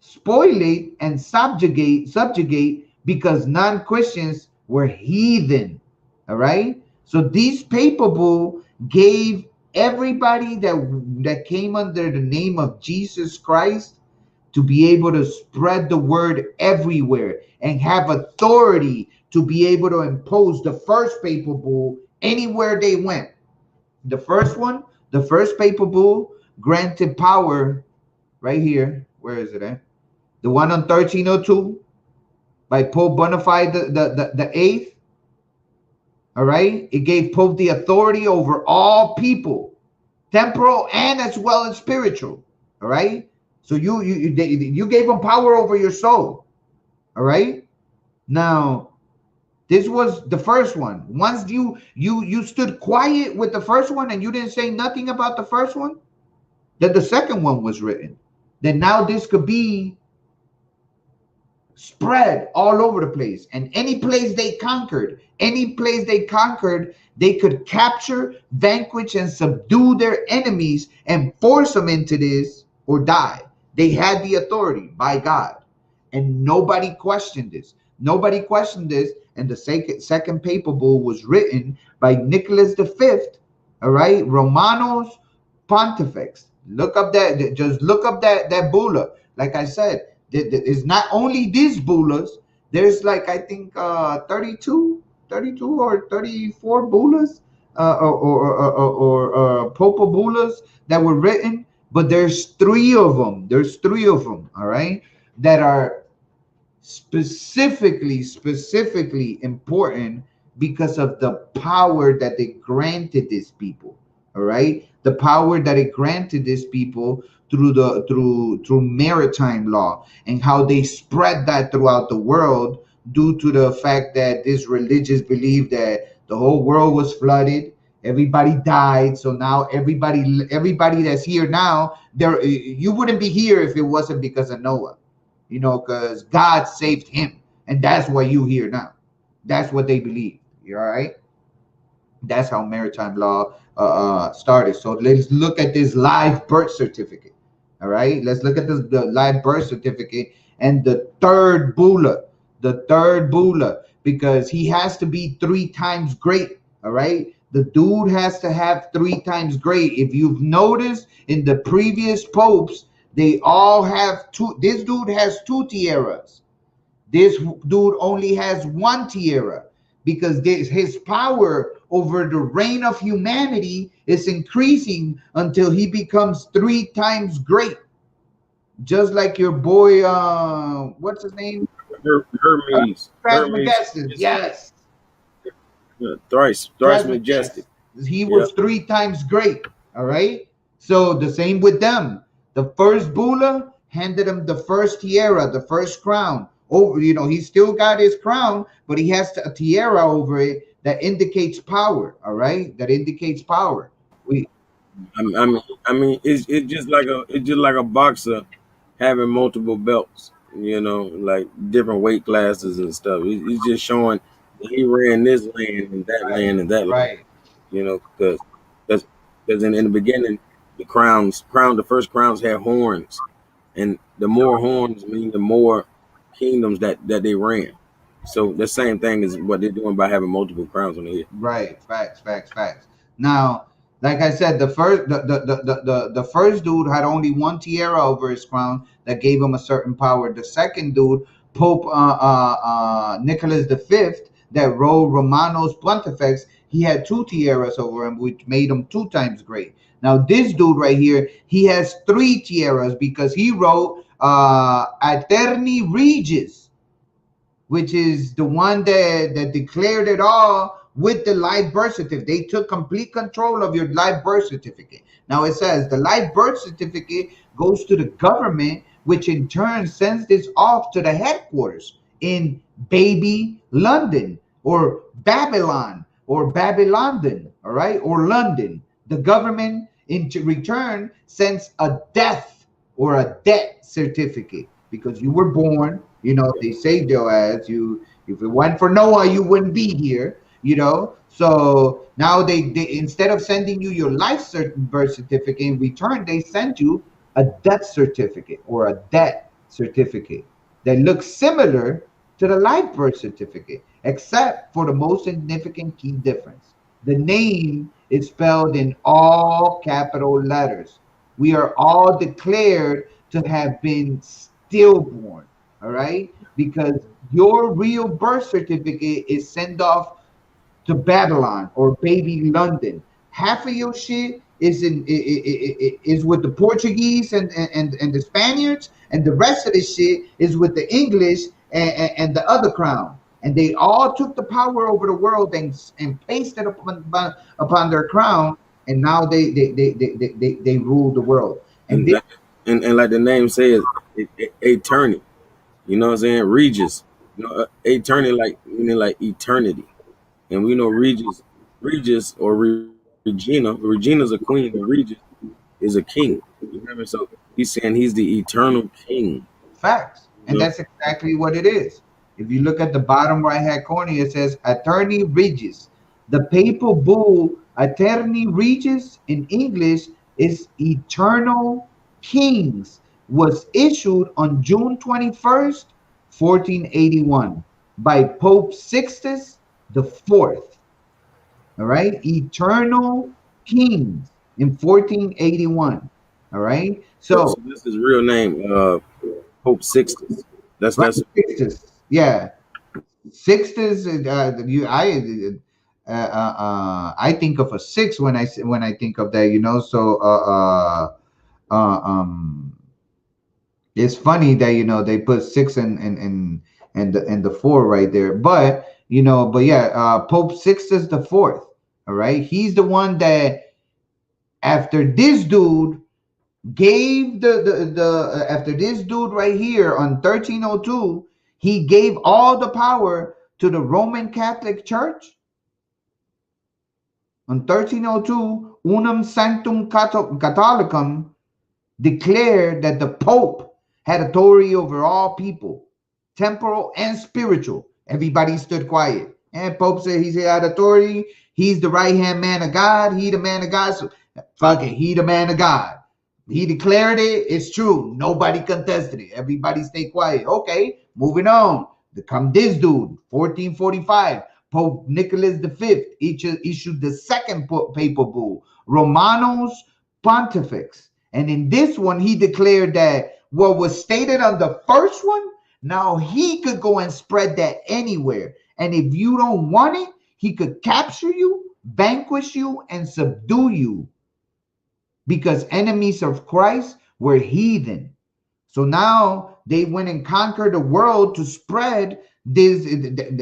spoliate, and subjugate because non-Christians were heathen. All right. So these papal bull gave everybody that came under the name of Jesus Christ to be able to spread the word everywhere and have authority to be able to impose the first papal bull anywhere they went. The first one, the first papal bull granted power right here. Where is it at? The one on 1302 by Pope Boniface the Eighth. All right. It gave Pope the authority over all people, temporal and as well as spiritual. All right. So you gave him power over your soul. All right. Now, this was the first one. Once you stood quiet with the first one and you didn't say nothing about the first one, then the second one was written. Then now this could be spread all over the place, and any place they conquered, they could capture, vanquish, and subdue their enemies and force them into this or die. They had the authority by God, and nobody questioned this. And the second papal bull was written by Nicholas V. All right, Romanus Pontifex. Look up that. Just look up that bulla. Like I said, it's not only these bullas. There's like I think 32 or 34 bullas or papal bullas that were written, but there's three of them. All right, that are specifically important because of the power that they granted these people. All right, the power that it granted these people through maritime law, and how they spread that throughout the world due to the fact that this religious belief that the whole world was flooded, everybody died, so now everybody that's here now, there, you wouldn't be here if it wasn't because of Noah, you know, because God saved him, and that's why you here now. That's what they believe. You all right? That's how maritime law started. So let's look at this live birth certificate. All right, let's look at this, the live birth certificate, and the third bula, because he has to be 3 times great. All right, the dude has to have 3 times great. If you've noticed in the previous popes, they all have 2. This dude has 2 tiaras. This dude only has 1 tiara, because his power over the reign of humanity is increasing until he becomes 3 times great. Just like your boy, what's his name? Hermes. Majestic. Yes. Yeah, thrice majestic. He was 3 times great. All right. So the same with them. The first bula handed him the first tiara, the first crown. Over, you know, he still got his crown, but he has a tiara over it that indicates power. All right, that indicates power. I mean, it's just like a boxer having multiple belts. You know, like different weight classes and stuff. It's just showing that he ran this land and that land and that land. You know, because in the beginning, the first crowns had horns, and the more horns mean the more kingdoms that they ran. So the same thing is what they're doing by having multiple crowns on the head. Right. Facts. Now, like I said, the first dude had only 1 tiara over his crown that gave him a certain power. The second dude, Pope Nicholas V, that ruled Romanos Pontifex, he had 2 tiaras over him, which made him 2 times great. Now this dude right here, he has 3 tiaras because he wrote Aeterni Regis, which is the one that declared it all with the live birth certificate. They took complete control of your live birth certificate. Now it says the live birth certificate goes to the government, which in turn sends this off to the headquarters in baby London or Babylon or Babylondon, all right, or London. The government in return sends a death or a debt certificate because you were born. You know, they saved your ass. If it went for Noah, you wouldn't be here. You know, so now they instead of sending you your life birth certificate, in return they send you a death certificate or a debt certificate that looks similar to the life birth certificate, except for the most significant key difference: the name is spelled in all capital letters. We are all declared to have been stillborn. All right, because your real birth certificate is sent off to Babylon or baby London. Half of your shit is is with the Portuguese and the Spaniards, and the rest of the shit is with the English and the other crown. And they all took the power over the world and placed it upon their crown, and now they rule the world. And like the name says, attorney. You know what I'm saying? Regis. You know, attorney meaning like eternity. And we know Regis or Regina. Regina's a queen, and Regis is a king. You remember? So he's saying he's the eternal king. Facts. And that's exactly what it is. If you look at the bottom right hand corner, it says Aeterni Regis. The papal bull Aeterni Regis in English is Eternal Kings, was issued on June 21st, 1481 by Pope Sixtus the Fourth. All right, Eternal Kings in 1481. All right, so this is real name, Pope Sixtus. That's Sixtus. Yeah, Sixtus. I think of a 6 when I think of that. You know, so it's funny that, you know, they put 6 in and the 4 right there. But Pope Sixtus the Fourth. All right, he's the one that after this dude gave the after this dude right here on 1302, he gave all the power to the Roman Catholic Church. On 1302, Unum Sanctum Catholicum declared that the Pope had authority over all people, temporal and spiritual. Everybody stood quiet. And Pope said he had authority. He's the right-hand man of God. He the man of God. So fuck it. He the man of God. He declared it. It's true. Nobody contested it. Everybody stayed quiet. Okay, moving on. Come this dude, 1445. Pope Nicholas V issued the second papal bull, Romanos Pontifex. And in this one, he declared that what was stated on the first one, now he could go and spread that anywhere. And if you don't want it, he could capture you, vanquish you, and subdue you. Because enemies of Christ were heathen. So now they went and conquered the world to spread this.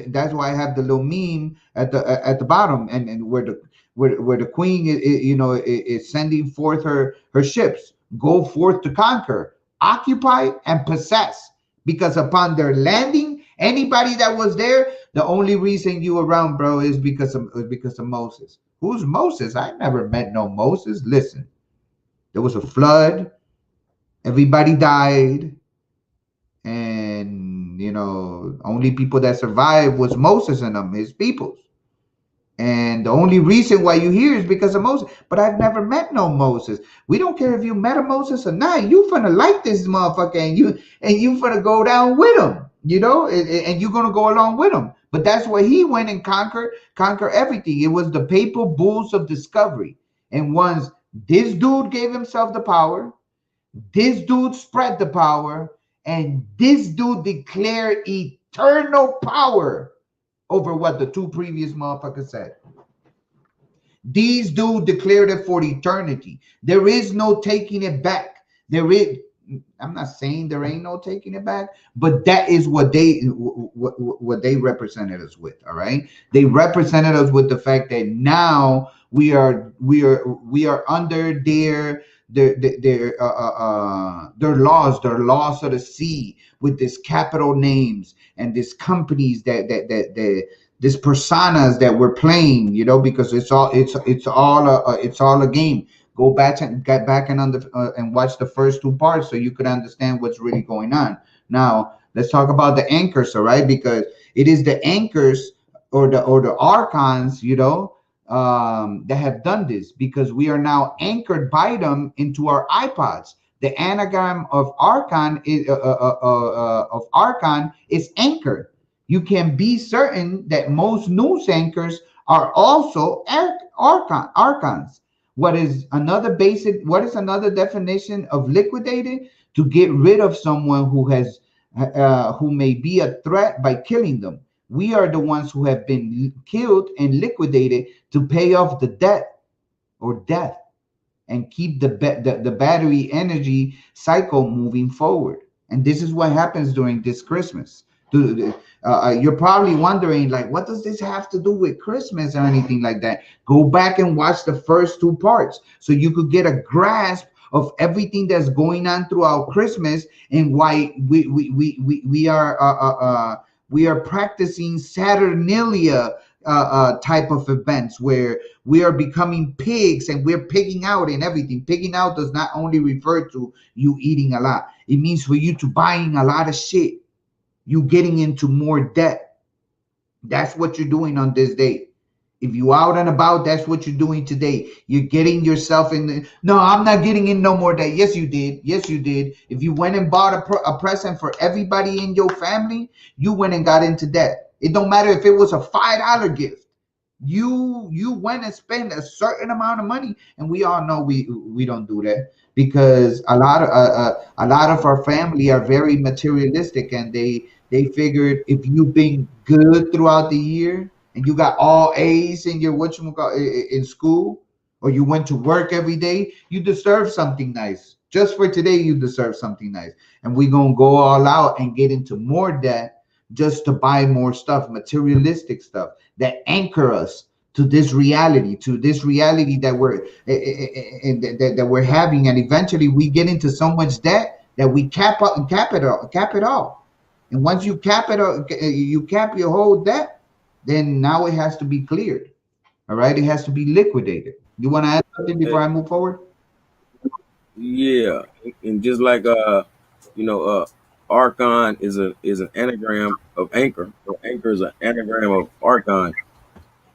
That's why I have the little meme at the bottom, and where the queen is sending forth her ships. Go forth to conquer, occupy, and possess. Because upon their landing, anybody that was there, the only reason you around, bro, is because of Moses. Who's Moses? I never met no Moses. Listen, there was a flood. Everybody died. And, only people that survived was Moses and them, his peoples. And the only reason why you hear is because of Moses. But I've never met no Moses. We don't care if you met a Moses or not. You finna like this motherfucker, and you finna go down with him, and you're gonna go along with him. But that's where he went and conquer everything. It was the papal bulls of discovery. And once this dude gave himself the power, this dude spread the power, and this dude declared eternal power over what the two previous motherfuckers said. These dudes declared it for eternity. There is no taking it back. I'm not saying there ain't no taking it back, but that is what they represented us with. All right, they represented us with the fact that now we are under their laws of the sea, with these capital names and these companies that these personas that we're playing, because it's all a game. Go back and and watch the first 2 parts so you could understand what's really going on. Now let's talk about the anchors, all right? Because it is the anchors or the archons, that have done this, because we are now anchored by them into our iPods. The anagram of archon is anchored. You can be certain that most news anchors are also archons. What is another definition of liquidated? To get rid of someone who may be a threat by killing them. We are the ones who have been killed and liquidated to pay off the debt or death and keep the battery energy cycle moving forward. And this is what happens during this Christmas. You're probably wondering, like, what does this have to do with Christmas or anything like that? Go back and watch the first 2 parts so you could get a grasp of everything that's going on throughout Christmas and why we are practicing Saturnalia type of events where we are becoming pigs and we're pigging out and everything. Pigging out does not only refer to you eating a lot. It means for you to buying a lot of shit. You getting into more debt. That's what you're doing on this day. If you out and about, that's what you're doing today. You're getting yourself in. No, I'm not getting in no more debt. Yes, you did. Yes, you did. If you went and bought a present for everybody in your family, you went and got into debt. It don't matter if it was a $5 gift. You went and spent a certain amount of money, and we all know we don't do that, because a lot of our family are very materialistic, and they figured if you've been good throughout the year and you got all A's in your in school, or you went to work every day, you deserve something nice. Just for today, you deserve something nice. And we're gonna go all out and get into more debt just to buy more stuff, materialistic stuff that anchor us to this reality, that that we're having, and eventually we get into so much debt that we cap it all. And once you cap it, you cap your whole debt, then now it has to be cleared. All right, it has to be liquidated. You want to add something before I move forward? Yeah, and just like archon is an anagram of anchor. So anchor is an anagram of archon.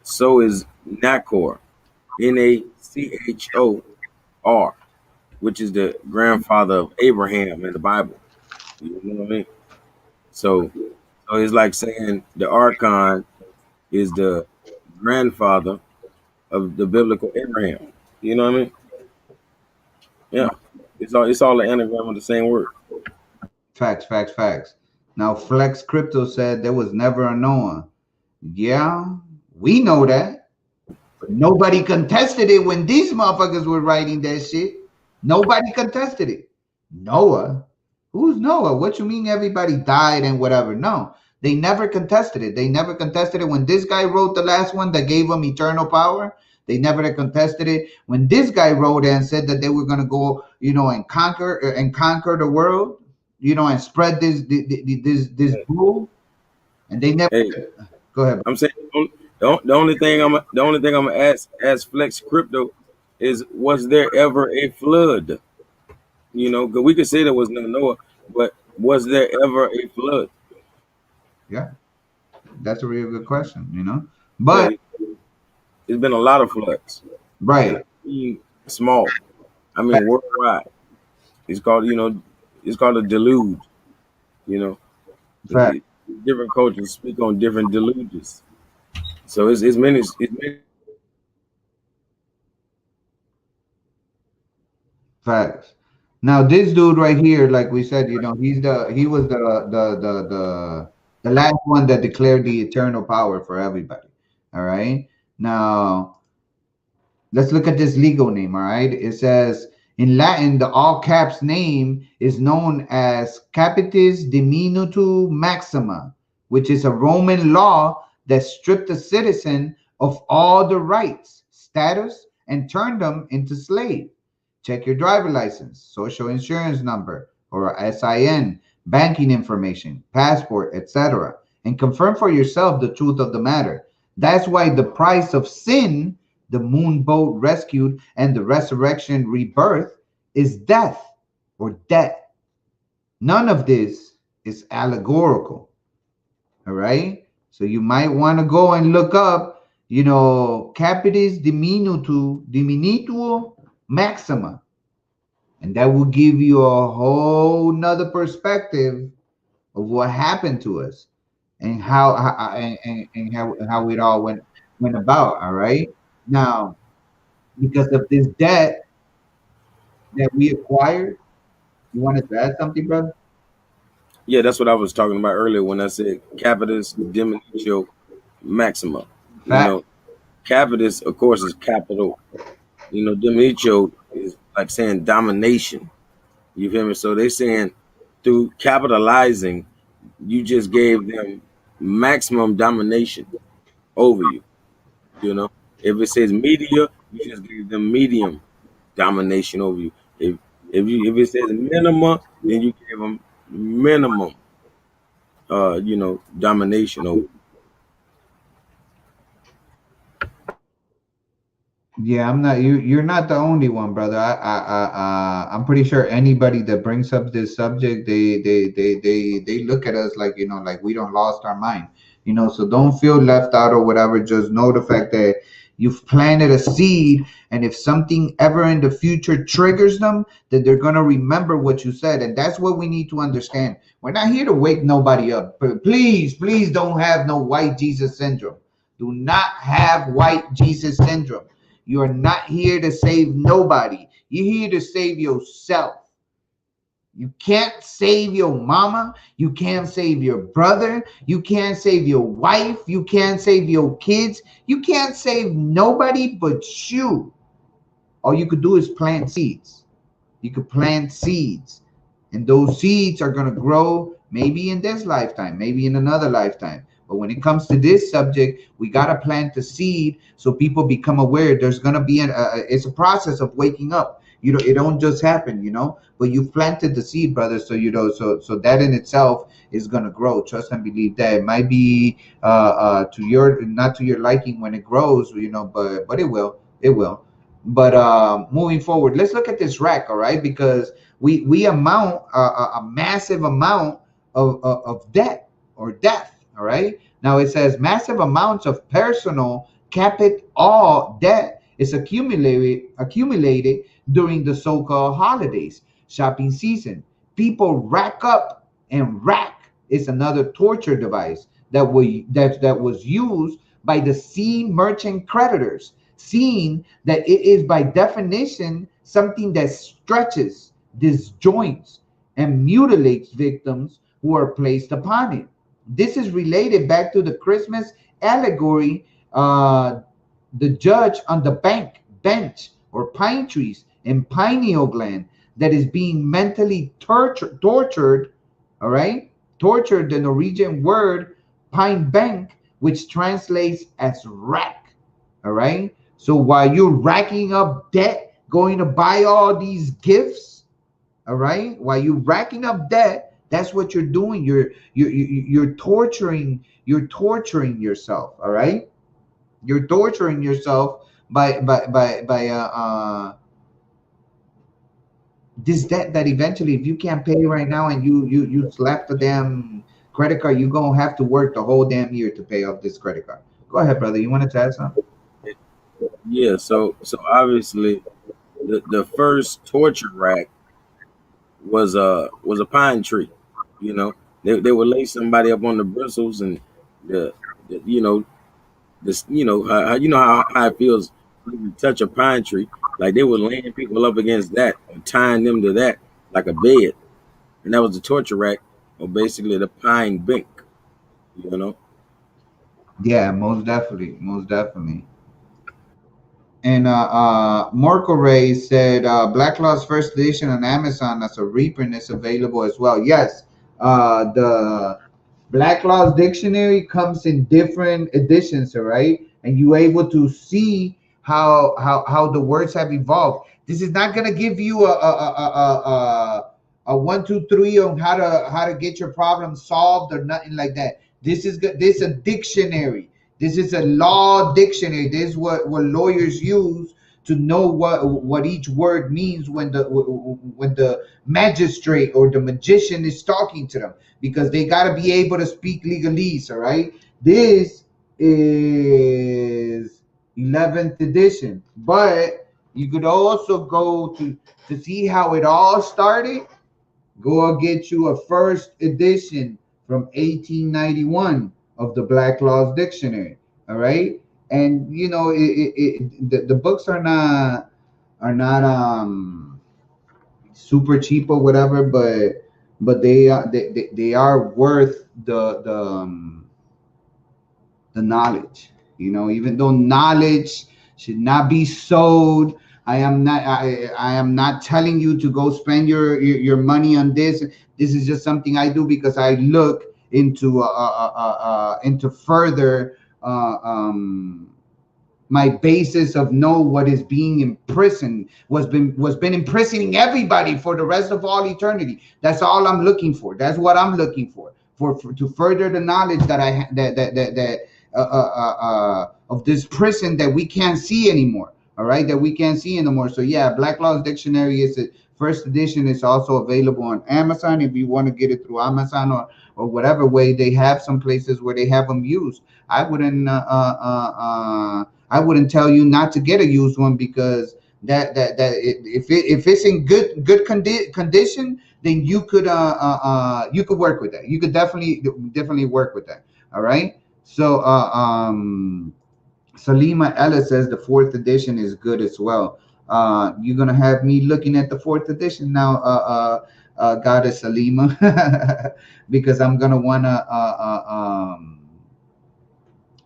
So is Nachor, Nachor, which is the grandfather of Abraham in the Bible. You know what I mean? So it's like saying the archon is the grandfather of the biblical Abraham. You know what I mean? Yeah, it's all an anagram of the same word. Facts. Now, Flex Crypto said there was never a Noah. Yeah, we know that. But nobody contested it when these motherfuckers were writing that shit. Nobody contested it. Noah? Who's Noah? What you mean everybody died and whatever? No, they never contested it. They never contested it when this guy wrote the last one that gave him eternal power. They never contested it when this guy wrote and said that they were going to go, and conquer the world, and spread this rule. And they never. Hey, go ahead. I'm saying the only thing I'm gonna ask Flex Crypto is, was there ever a flood? Because we could say there was no Noah, but was there ever a flood? Yeah, that's a really good question. But there's been a lot of floods, right? Small, I mean worldwide. It's called a deluge. Different cultures speak on different deluges. So it's many. Facts. Now this dude right here, like we said, he was the last one that declared the eternal power for everybody. All right. Now let's look at this legal name. All right. It says in Latin, the all caps name is known as Capitis Diminutu Maxima, which is a Roman law that stripped a citizen of all the rights, status, and turned them into slave. Check your driver license, social insurance number, or SIN, banking information, passport, etc., and confirm for yourself the truth of the matter. That's why the price of sin, the moon boat rescued, and the resurrection rebirth is death or debt. None of this is allegorical. All right? So you might want to go and look up, Capitis Diminutuo Maxima. And that will give you a whole nother perspective of what happened to us and how it all went about. All right. Now, because of this debt that we acquired, you wanted to add something, brother? Yeah, that's what I was talking about earlier when I said Capitis Diminutio Maxima. Capitis, of course, is capital. Diminutio is like saying domination. You feel me? So they're saying through capitalizing, you just gave them maximum domination over you. If it says media, you just gave them medium domination over you. If it says minimum, then you gave them minimum domination over you. Yeah, I'm not you're not the only one, brother. I'm pretty sure anybody that brings up this subject, they look at us like, like we don't lost our mind. So don't feel left out or whatever. Just know the fact that you've planted a seed, and if something ever in the future triggers them, then they're gonna remember what you said. And that's what we need to understand. We're not here to wake nobody up. But please don't have no white Jesus syndrome. Do not have white Jesus syndrome. You are not here to save nobody. You're here to save yourself. You can't save your mama. You can't save your brother. You can't save your wife. You can't save your kids. You can't save nobody but you. All you could do is plant seeds. You could plant seeds. And those seeds are going to grow maybe in this lifetime, maybe in another lifetime. But when it comes to this subject, we got to plant the seed so people become aware. There's going to be it's a process of waking up. You know, it don't just happen, you know, but you planted the seed, brother. So, you know, so that in itself is going to grow. Trust and believe that. It might be to your, not to your liking when it grows, you know, but it will. But moving forward, let's look at this rack, all right? Because we amount a massive amount of debt or death, all right? Now it says massive amounts of personal capital debt is accumulated during the so-called holidays, shopping season. People rack up, and rack is another torture device that was used by the scene merchant creditors, seeing that it is by definition something that stretches, disjoints, and mutilates victims who are placed upon it. This is related back to the Christmas allegory, the judge on the bench or pine trees in pineal gland that is being mentally tortured, all right? Tortured, the Norwegian word pine bank, which translates as rack, all right? So while you're racking up debt, going to buy all these gifts, all right? While you're racking up debt, that's what you're doing. You're torturing yourself, all right? You're torturing yourself by this debt that eventually, if you can't pay right now and you slap the damn credit card, you're gonna have to work the whole damn year to pay off this credit card. Go ahead, brother. You wanted to add something? Yeah, so obviously the first torture rack was a pine tree. You know, they would lay somebody up on the bristles, and the you know this how it feels when you touch a pine tree. Like they were laying people up against that and tying them to that like a bed, and that was the torture rack, or basically the pine bank. You know. Yeah, most definitely, most definitely. And Marco Ray said Black Law's first edition on Amazon as a reprint is available as well. Yes, the Black Law's dictionary comes in different editions, all right? And you're able to see how the words have evolved. This is not gonna give you a 1, 2, 3 on how to get your problem solved or nothing like that. This is a dictionary. This is a law dictionary. This is what lawyers use to know what each word means when the magistrate or the magician is talking to them, because they got to be able to speak legalese. All right. This is 11th edition, but you could also go to see how it all started. Go and get you a first edition from 1891 of the Black Laws Dictionary. All right, and you know the books are not super cheap or whatever, but they are worth the knowledge. You know, even though knowledge should not be sold. I am not telling you to go spend your money on this. This is just something I do because I look into further my basis of know what is being imprisoned was been imprisoning everybody for the rest of all eternity. That's all I'm looking for. That's what I'm looking for to further the knowledge that of this prison that we can't see anymore. All right, that we can't see anymore. So yeah, Black Laws Dictionary is a first edition. Is also available on Amazon if you want to get it through Amazon or whatever way. They have some places where they have them used. I wouldn't tell you not to get a used one, because if it's in good condition, then you could work with that. You could definitely work with that. All right. So Salima Ellis says the fourth edition is good as well. You're gonna have me looking at the fourth edition now, Goddess Salima, because I'm gonna wanna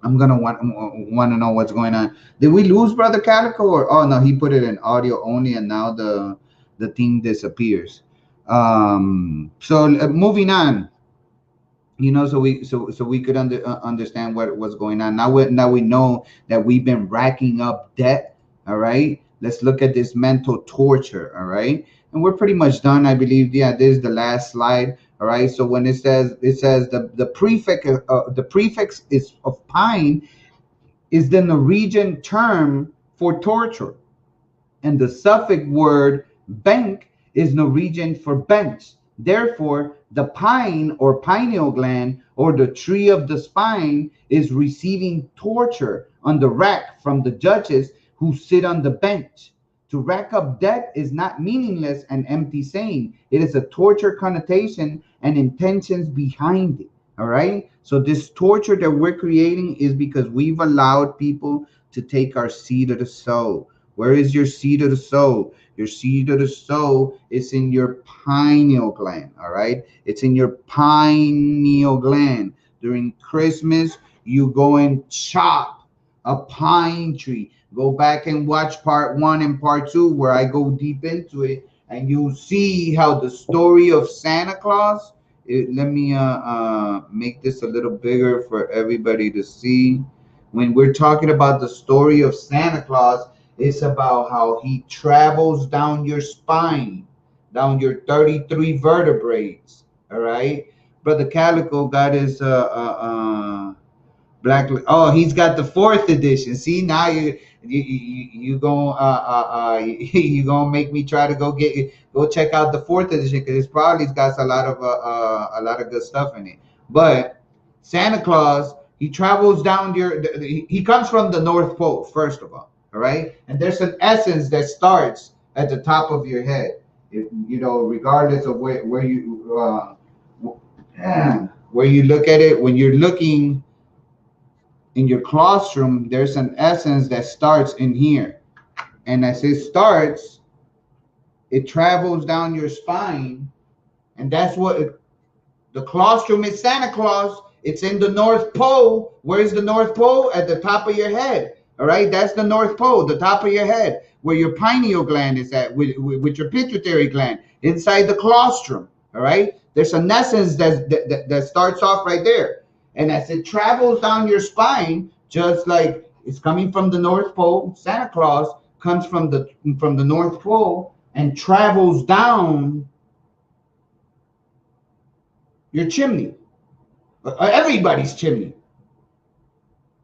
want to know what's going on. Did we lose Brother Calico, or oh no, he put it in audio only, and now the thing disappears. So moving on, so we could understand what's going on. Now we know that we've been racking up debt. All right, let's look at this mental torture. All right, and we're pretty much done, I believe. Yeah, this is the last slide. All right, so when it says the prefix is of pine is the Norwegian term for torture, and the suffix word bank is Norwegian for bench. Therefore, the pine or pineal gland or the tree of the spine is receiving torture on the rack from the judges who sit on the bench. To rack up debt is not meaningless and empty saying. It is a torture connotation and intentions behind it. All right. So this torture that we're creating is because we've allowed people to take our seed of the soul. Where is your seed of the soul? Your seed of the soul is in your pineal gland. All right. It's in your pineal gland. During Christmas, you go and chop a pine tree. Go back and watch part 1 and part 2 where I go deep into it, and you'll see how the story of Santa Claus. Let me make this a little bigger for everybody to see. When we're talking about the story of Santa Claus, it's about how he travels down your spine, down your 33 vertebrae. All right, Brother Calico got his black. Oh, he's got the 4th edition. See, now you gonna you gonna make me try to go check out the 4th edition, because it's probably got a lot of good stuff in it. But Santa Claus, he travels down he comes from the North Pole, first of all right, and there's an essence that starts at the top of your head, regardless of where you look at it. When you're looking in your claustrum, there's an essence that starts in here, and as it starts, it travels down your spine, and that's what the claustrum is. Santa Claus, it's in the North Pole. Where's the North Pole? At the top of your head. All right, that's the North Pole, the top of your head, where your pineal gland is at, with your pituitary gland, inside the claustrum. All right, there's an essence that starts off right there. And as it travels down your spine, just like it's coming from the North Pole, Santa Claus comes from the North Pole and travels down your chimney, everybody's chimney,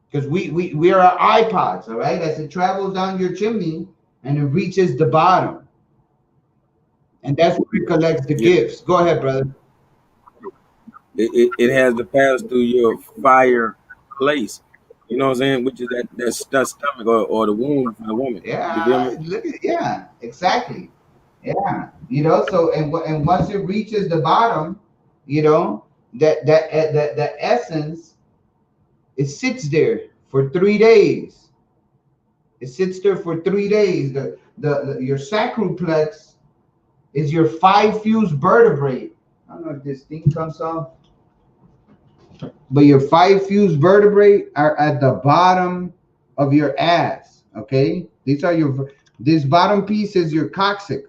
because we are iPods, all right? As it travels down your chimney and it reaches the bottom, and that's where it collects the gifts. Go ahead, brother. It has to pass through your fire place. You know what I'm saying? Which is that stomach or the womb for the woman. You feel me? Yeah, exactly. Yeah, So and once it reaches the bottom, that essence, it sits there for 3 days. It sits there for 3 days. Your sacroplex is your 5 fused vertebrae. I don't know if this thing comes off, but your 5 fused vertebrae are at the bottom of your ass. Okay, this bottom piece is your coccyx.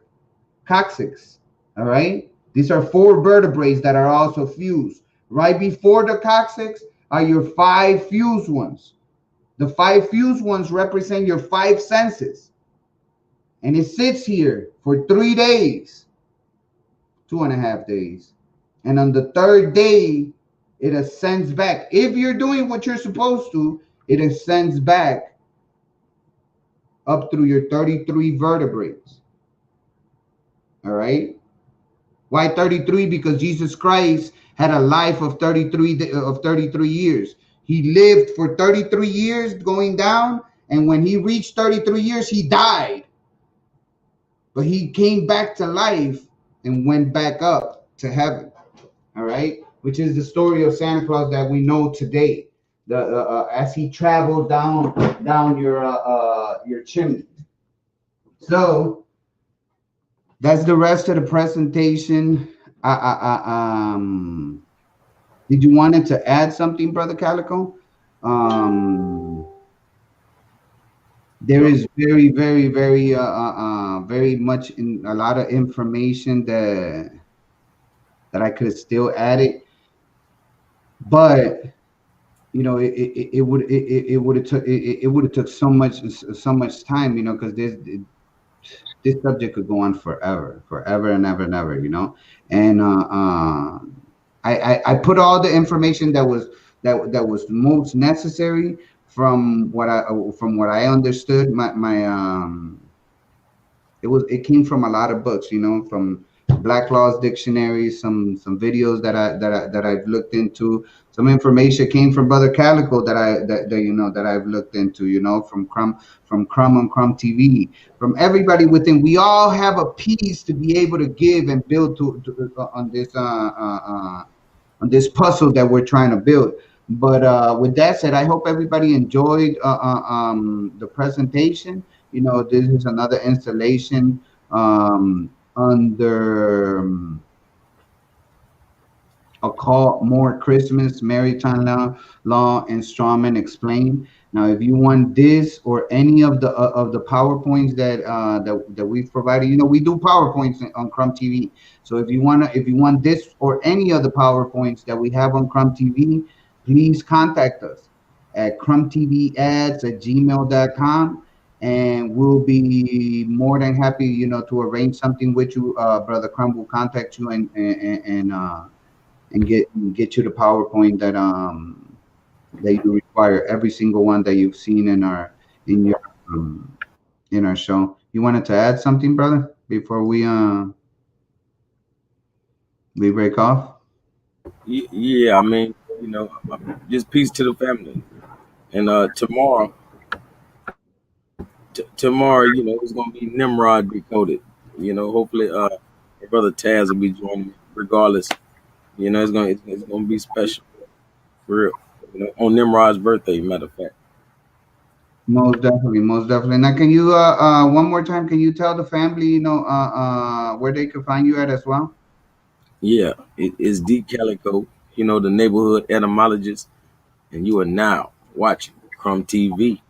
All right, these are 4 vertebrae that are also fused. Right before the coccyx are your 5 fused ones. The 5 fused ones represent your 5 senses, and it sits here for 3 days, 2.5 days, and on the 3rd day, it ascends back. If you're doing what you're supposed to, it ascends back up through your 33 vertebrae. All right. Why 33? Because Jesus Christ had a life of 33 years. He lived for 33 years going down, and when he reached 33 years, he died. But he came back to life and went back up to heaven. All right, which is the story of Santa Claus that we know today. As he traveled down your chimney. So that's the rest of the presentation. Did you wanted to add something, Brother Calico? There is very, very, very, very much in a lot of information that that I could have still added, but you know, it would have took so much time, you know, because this subject could go on forever and ever and ever, you know. And I put all the information that was most necessary from what I understood. It came from a lot of books, you know, from Black Law's Dictionary, some videos that I've looked into. Some information came from Brother Calico that I've looked into, you know, from Crumb on Crumb TV, from everybody within. We all have a piece to be able to give and build on this puzzle that we're trying to build. But with that said, I hope everybody enjoyed the presentation. You know, this is another installation under Occult Moor Christmas, Maritime Law, and Strawman Explained. Now, if you want this or any of the PowerPoints that we've provided, you know, we do PowerPoints on Crumb TV. So if you want this or any of the PowerPoints that we have on Crumb TV, please contact us at crumbtvads@gmail.com. And we'll be more than happy, you know, to arrange something with you. Brother Crumb will contact you and get you the PowerPoint that you require. Every single one that you've seen in our show. You wanted to add something, brother, before we break off? Yeah, I mean, you know, just peace to the family. And tomorrow, you know, it's gonna be Nimrod Decoded. You know, hopefully, brother Taz will be joining regardless. You know, it's gonna be special, for real. You know, on Nimrod's birthday, matter of fact. Most definitely. Now, can you one more time? Can you tell the family, you know, where they can find you at as well? Yeah, it is D Calico. You know, the neighborhood etymologist, and you are now watching Crumb TV.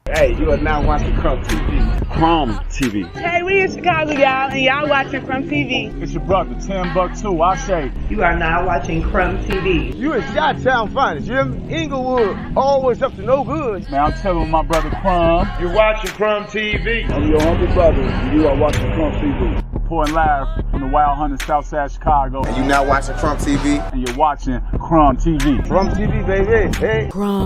Hey, you are now watching Crumb TV. Crumb TV. Hey, we in Chicago, y'all, and y'all watching from TV. It's your brother, $10 I say. You are now watching Crumb TV. You in Chi-Town finest, you hear me? Inglewood, always up to no good. Man, I'm telling my brother Crumb. You're watching Crumb TV. I'm your humble brother, and you are watching Crumb TV. Reporting live from the Wild Hunter, Southside Chicago. And you now watching Crumb TV. And you're watching Crumb TV. Crumb TV, baby. Hey. Crumb.